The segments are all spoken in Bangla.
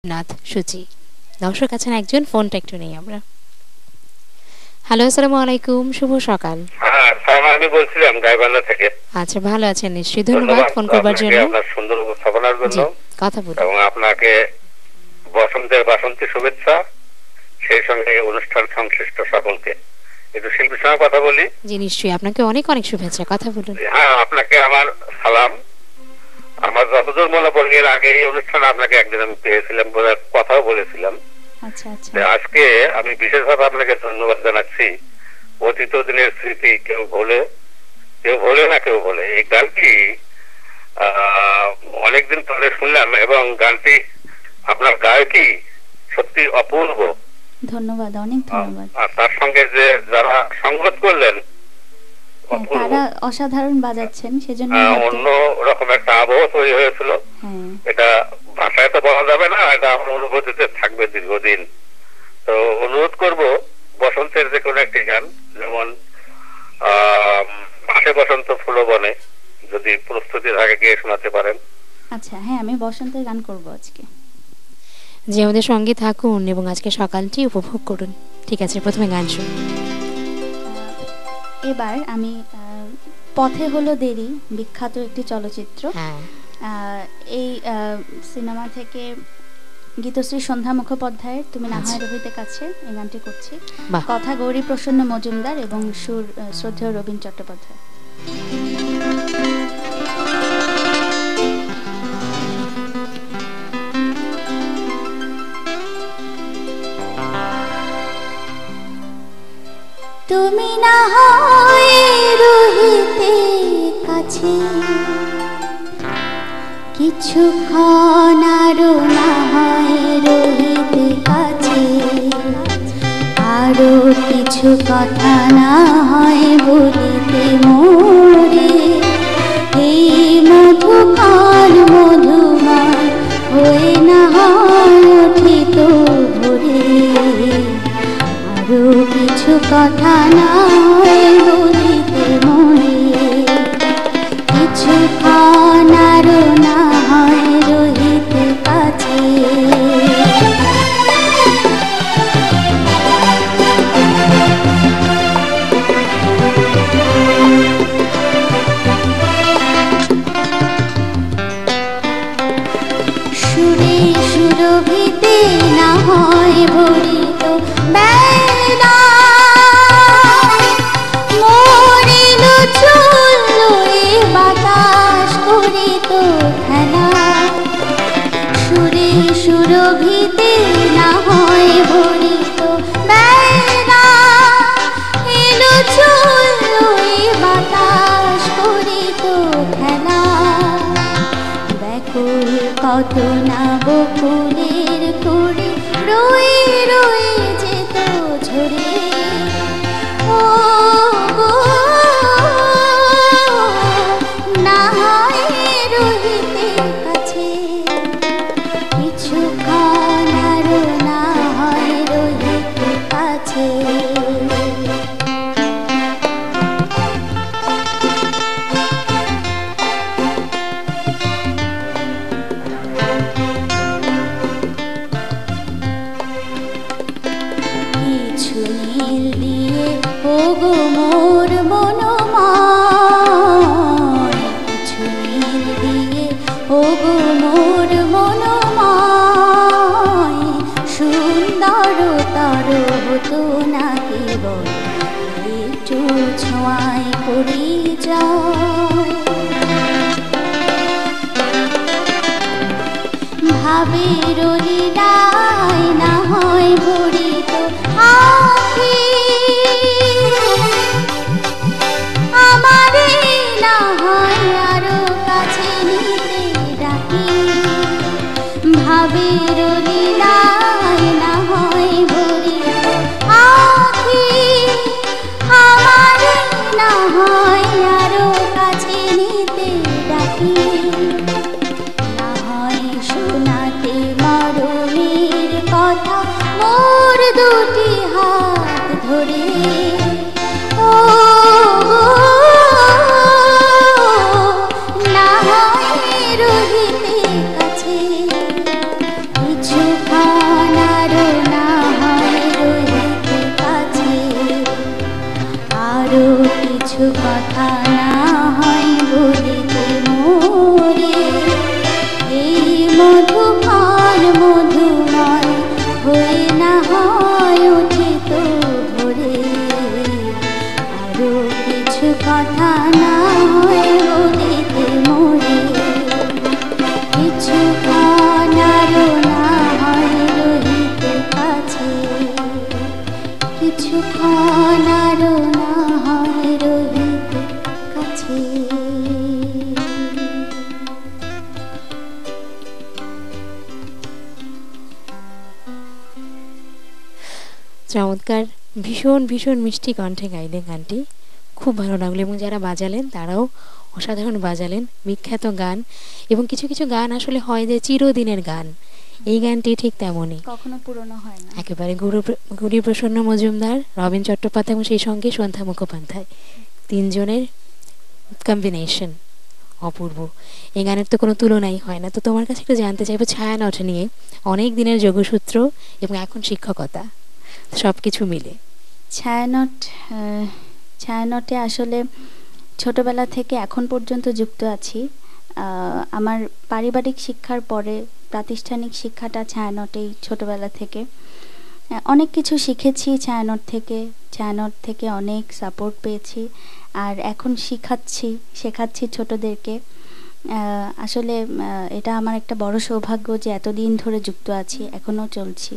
নাথ সুচি দর্শক আছেন একজন, ফোনটা একটু নেই আমরা। হ্যালো, আসসালামু আলাইকুম, শুভ সকাল। হ্যাঁ, আমি বলছিলাম গাইবান্ধা থেকে। আচ্ছা, ভালো আছেন নিশ্চয়ই, ধন্যবাদ ফোন করবার জন্য, আপনার সুন্দর উপস্থাপনার জন্য। কথা বলুন। এবং আপনাকে বাসন্তী শুভেচ্ছা, সেই সঙ্গে অনুষ্ঠান সংশ্লিষ্ট সকলকে। একটু শিল্পীর সঙ্গে কথা বলি। জি নিশ্চয়ই, আপনাকে অনেক অনেক শুভেচ্ছা, কথা বলুন। হ্যাঁ, আপনাকে আমার সালাম। আমার যতদূর মনে পড়ে, এর আগে এই অনুষ্ঠানে আপনাকে একদিন আমি পেয়েছিলাম, কথাও বলেছিলাম। আচ্ছা আচ্ছা। আজকে আমি বিশেষভাবে আপনাকে ধন্যবাদ জানাচ্ছি। অতীত দিনের স্মৃতি কেউ ভোলে না কেউ ভোলে, এই গানটি অনেকদিন পরে শুনলাম এবং গানটি আপনার গায়কী সত্যি অপূর্ব। ধন্যবাদ, অনেক ধন্যবাদ। আর তার সঙ্গে যে যারা সংগত করলেন তারা অসাধারণ বাজাচ্ছেন, সেজন্য অন্য রকম একটা আবহ তৈরি হয়েছিল। এটা ভাষায় তো বলা যাবে না, এটা আমার অনুভূতিতে থাকবে দীর্ঘদিন। তো অনুরোধ করব বসন্তের যে কোনো একটি গান, যেমন মাসে বসন্ত ফুল বনে, যদি প্রস্তুতি থাকে গিয়ে শোনাতে পারেন। আচ্ছা, হ্যাঁ, আমি বসন্তের গান করব আজকে। যে আমাদের সঙ্গে থাকুন এবং আজকে সকালটি উপভোগ করুন। ঠিক আছে, প্রথমে গান শুনুন। এবার আমি পথে হলো দেরি, বিখ্যাত একটি চলচ্চিত্র, এই সিনেমা থেকে গীতশ্রী সন্ধ্যা মুখোপাধ্যায়ের তুমি না হয় রবিতে কাছে, এই গানটি করছি। কথা গৌরী প্রসন্ন মজুমদার এবং সুর শ্রদ্ধেয় রবীন চট্টোপাধ্যায়। তুমি না হয় রহিতে কাছে, কিছুক্ষণ আরো না হয় রহিতে কাছে, আরো কিছু কথা না হয় বলিতে মোরে, এই মধুকার মধুময় হয়ে না হয় উঠিত ভোরে, আরো কিছু কথা না হয় বলিতে মোরে, কিছুক্ষণ আরো না হয় রহিতে কাছে। সুরে সুরভিতে না হয় ভরিত বেলা, মরিল চুল বাতাস করিত খেলা, সুরে সুরভিতে না হয় ভরিত বেলা, এলো চুল বাতাস করিত খেলা, ব্যাকুল কত না বকুলের করে রয়ে রয়ে যেত ঝরে, ও না হয় রহিতে কাছে, কিছুক্ষণ আরো না হয় রহিতে কাছে। কিছু নীল দিয়ে ওগো মোর মনোময়, কিছু নীল দিয়ে ওগো মোর মনোময়, সুন্দর তর হতো না কেবল একটু ছোঁয়ায় করি যায়, ভাবের লীলায় না হয় ভরিত আখি, আমারে না হয় আরো কাছে নিতে ডাকি, ভাবের লীলায় না হয় ভরিত আখি, আমারে না হয় আরো কাছে নিতে ডাকি, না হয় শোনাতে মরণের কথা মোর দুটি হাত ধরে, ও না হয় রহিতে কাছে, কিছু চমৎকার, ভীষণ ভীষণ মিষ্টি কণ্ঠে গাইলেন গানটি, খুব ভালো লাগলো। এবং যারা বাজালেন তারাও অসাধারণ বাজালেন, বিখ্যাত গান। এবং কিছু কিছু গান আসলে হয় যে চিরদিনের গান, এই গানটি ঠিক তেমনই, কখনো পুরনো হয় না। একেবারে গুরুপ্রসন্ন মজুমদার, রবীন চট্টোপাধ্যায় এবং সেই সঙ্গে সন্ধ্যা মুখোপাধ্যায়, তিনজনের কম্বিনেশন অপূর্ব। এই গানের তো কোনো তুলনাই হয় না। তো তোমার কাছে একটু জানতে চাইবো ছায়ানট নিয়ে, অনেক দিনের যোগসূত্র এবং এখন শিক্ষকতা, সব কিছু মিলে। ছায়ানটে আসলে ছোটবেলা থেকে এখন পর্যন্ত যুক্ত আছি। আমার পারিবারিক শিক্ষার পরে প্রাতিষ্ঠানিক শিক্ষাটা ছায়ানটেই, ছোটবেলা থেকে অনেক কিছু শিখেছি ছায়ানট থেকে অনেক সাপোর্ট পেয়েছি, আর এখন শেখাচ্ছি ছোটদেরকে। আসলে এটা আমার একটা বড় সৌভাগ্য যে এতদিন ধরে যুক্ত আছি, এখনো চলছি।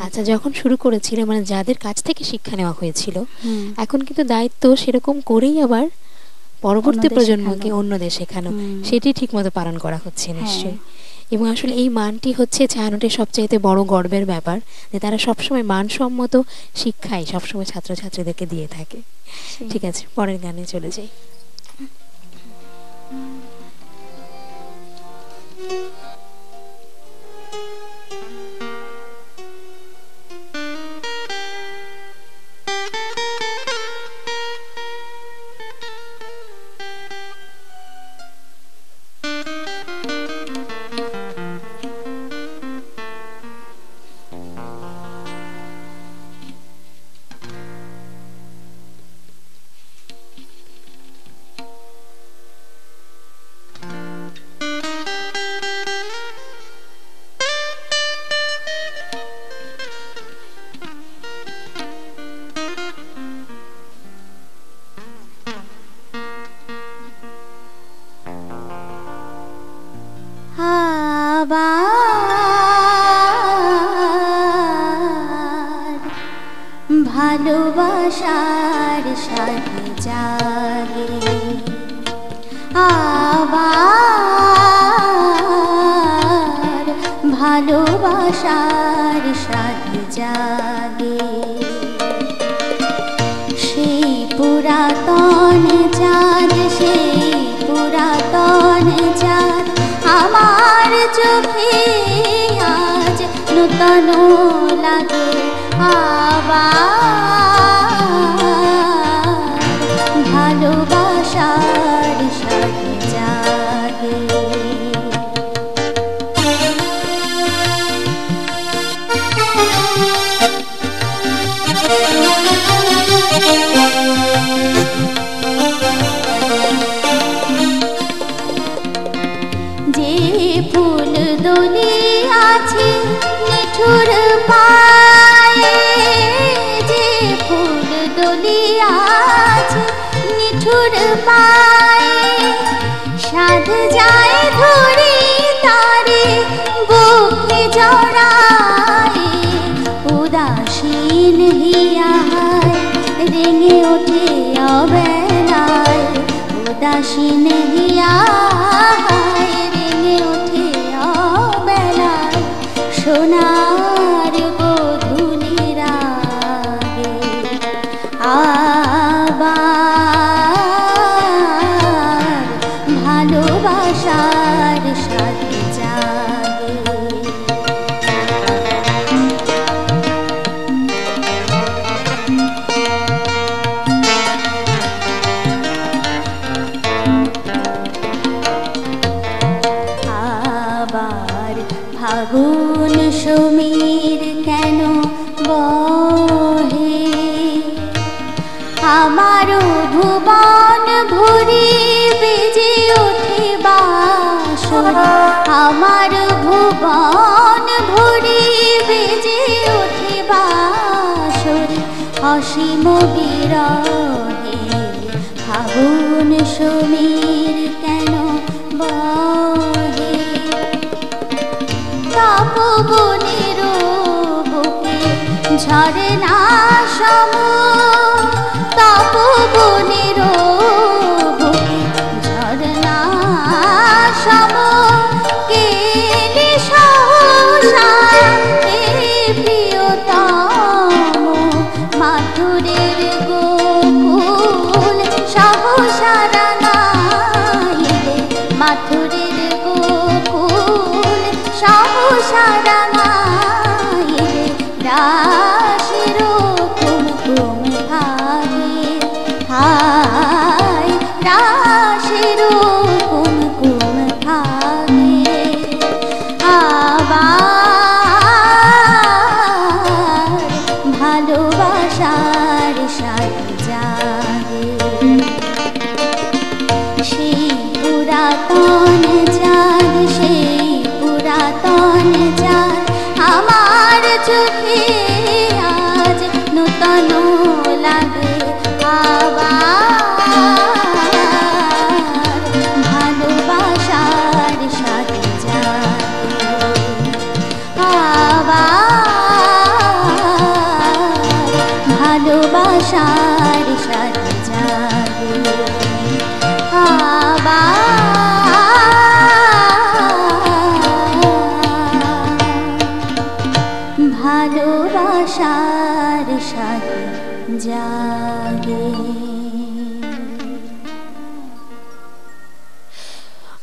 আচ্ছা, যখন শুরু করেছিলে, মানে যাদের কাছ থেকে শিক্ষা নেওয়া হয়েছিল, এখন কিন্তু দায়িত্ব সেরকম করেই আবার পরবর্তী প্রজন্মকে অন্যদের শেখানো, সেটি ঠিকমতো পালন করা হচ্ছে নিশ্চয়ই। এবং আসলে এই মানটি হচ্ছে ছায়ানটের সবচাইতে বড় গর্বের ব্যাপার, যে তারা সবসময় মানসম্মত শিক্ষাই সবসময় ছাত্রছাত্রীদেরকে দিয়ে থাকে। ঠিক আছে, পরের গানে চলে যাই। ভালোবাসার সাথে জাগে, আবার ভালোবাসার সাথে জাগে, সেই পুরাতন চাঁদ, আমার চোখে আজ নূতন লাগে, আবার ভালোবাসার সাথে জাগে। যে ফুল দোলে আছে নিঠুর পায়ে, যে ফুল দোলে আছে নিঠুর পায়ে, সাধ যায় ধরে তারে বুকে জড়ায়, উদাসীন হিয়ায় রেঙে ওঠে অবেলায়, উদাসীন হিয়ায় রেঙে ওঠে অবেলায়, সোনার গোধূলি রাগে, আবার ভালোবাসার সাথে জাগে। আবার ফাগুন সমীর কেন বহে, আমার ভুবন ভুরি বেজে ওঠে বাঁশর, আমার ভুবন ভুরি বেজে ওঠে বাঁশর, অসীম বিরহে ফাগুন সমীর কেন বহে, তপবনের বুকে ঝরে না সম, তপবনের বুকে ঝরে না সম, কেলি সহসা এ প্রিয়তম চোখে আজ নূতন লাগে আবার ভালোবাসার সাথে জাগে আবার ভালোবাসার সাথে জাগে ভালোবাসার সাথে জাগে।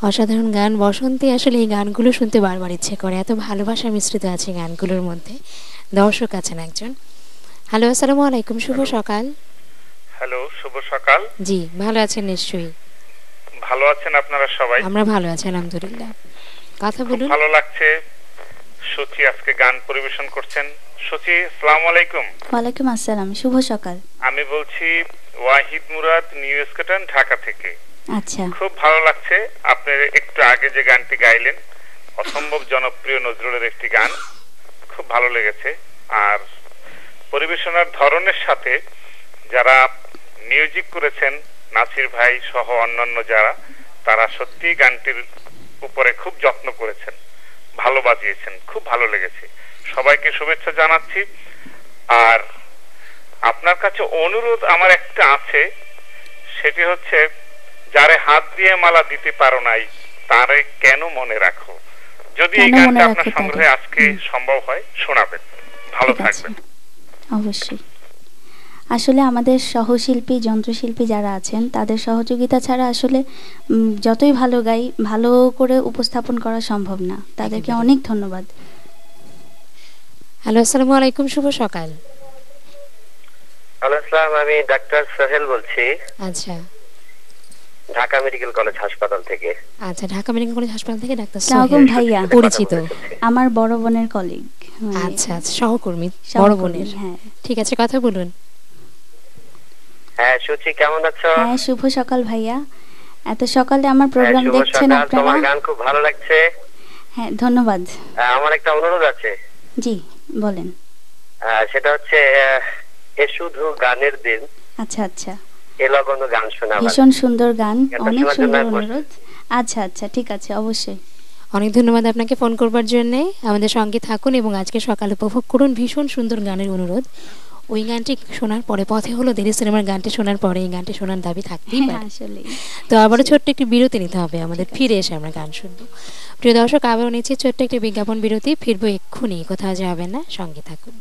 অসাধারণ গান বসন্তী। আসলে এই গানগুলো শুনতে বারবার ইচ্ছে করে, এত ভালোবাসা মিশ্রিত আছে গানগুলোর মধ্যে। দর্শক আছেন একজন। হ্যালো, আসসালামু আলাইকুম, শুভ সকাল। হ্যালো, শুভ সকাল। জি, ভালো আছেন নিশ্চয়ই? ভালো আছেন আপনারা সবাই? আমরা ভালো আছি আলহামদুলিল্লাহ। কথা বলুন। ভালো লাগছে সুচি আজকে গান পরিবেশন করছেন। সুচি, আসসালামু আলাইকুম। ওয়ালাইকুম আসসালাম, শুভ সকাল। আমি বলছি ওয়াহিদ মুরাদ, নিউ স্কটন, ঢাকা থেকে। আচ্ছা, খুব ভালো লাগছে আপনি একটু আগে যে গানটি গাইলেন, অসম্ভব জনপ্রিয় নজরুলের একটি গান, খুব ভালো লেগেছে। আর পরিবেশনার ধরনের সাথে যারা মিউজিক করেছেন, নাসির ভাই সহ অন্যান্য যারা, তারা সত্যি গানটির উপরে খুব যত্ন করেছেন, ভালো বাজিয়েছেন, খুব ভালো লেগেছে। সবাইকে শুভেচ্ছা জানাচ্ছি। আর আপনার কাছে অনুরোধ আমার একটা আছে, সেটি হচ্ছে যারে হাত দিয়ে মালা দিতে পারো নাই তারে কেন মনে রাখো। যদি এই গানটা আপনার সংগ্রহে আজকে সম্ভব হয় শোনাবেন, ভালো থাকবেন। অবশ্যই। আসলে আমাদের সহশিল্পী, যন্ত্রশিল্পী যারা আছেন তাদের সহযোগিতা ছাড়া আসলে যতই ভালো গাই, ভালো করে উপস্থাপন করা সম্ভব না। তাদেরকে অনেক ধন্যবাদ। হ্যালো, আসসালামু আলাইকুম, শুভ সকাল। হ্যালো, আসসালাম। আমি ডাক্তার সোহেল বলছি। আচ্ছা, ঢাকা মেডিকেল কলেজ হাসপাতাল থেকে। আচ্ছা, ঢাকা মেডিকেল কলেজ হাসপাতাল থেকে ডাক্তার সোহেল ভাইয়া পরিচিত, আমার বড় বোনের কলিগ। আচ্ছা আচ্ছা, সহকর্মী বড় বোনের। হ্যাঁ, ঠিক আছে, কথা বলুন। হ্যাঁ, সুচি কেমন আছো? হ্যাঁ, শুভ সকাল ভাইয়া। এত সকালে আমার প্রোগ্রাম দেখছেন আপনারা? তোমার গান খুব ভালো লাগছে। হ্যাঁ, ধন্যবাদ। আমার একটা অনুরোধ আছে। জি, বলেন। সেটা হচ্ছে এ শুধু গানের দিন। আচ্ছা আচ্ছা, এ লগন গান শোনাবেন। ভীষণ সুন্দর গান, অনেক সুন্দর অনুরোধ। আচ্ছা আচ্ছা, ঠিক আছে, অবশ্যই। অনেক ধন্যবাদ আপনাকে ফোন করবার জন্য। আমাদের সঙ্গে থাকুন এবং আজকে সকালে উপভোগ করুন ভীষণ সুন্দর গানের অনুরোধ। ওই গানটি শোনার পরে, পথে হলো দেরি সিনেমার গানটি শোনার পরে এই গানটি শোনার দাবি থাকতেই পারে। আসলে তো আবারও ছোট্ট একটি বিরতি নিতে হবে আমাদের, ফিরে এসে আমরা গান শুনবো। প্রিয় দর্শক, আবারও নিচ্ছি ছোট্ট একটি বিজ্ঞাপন বিরতি, ফিরবো এক্ষুনি, কোথাও যাবেন না, সঙ্গে থাকুন।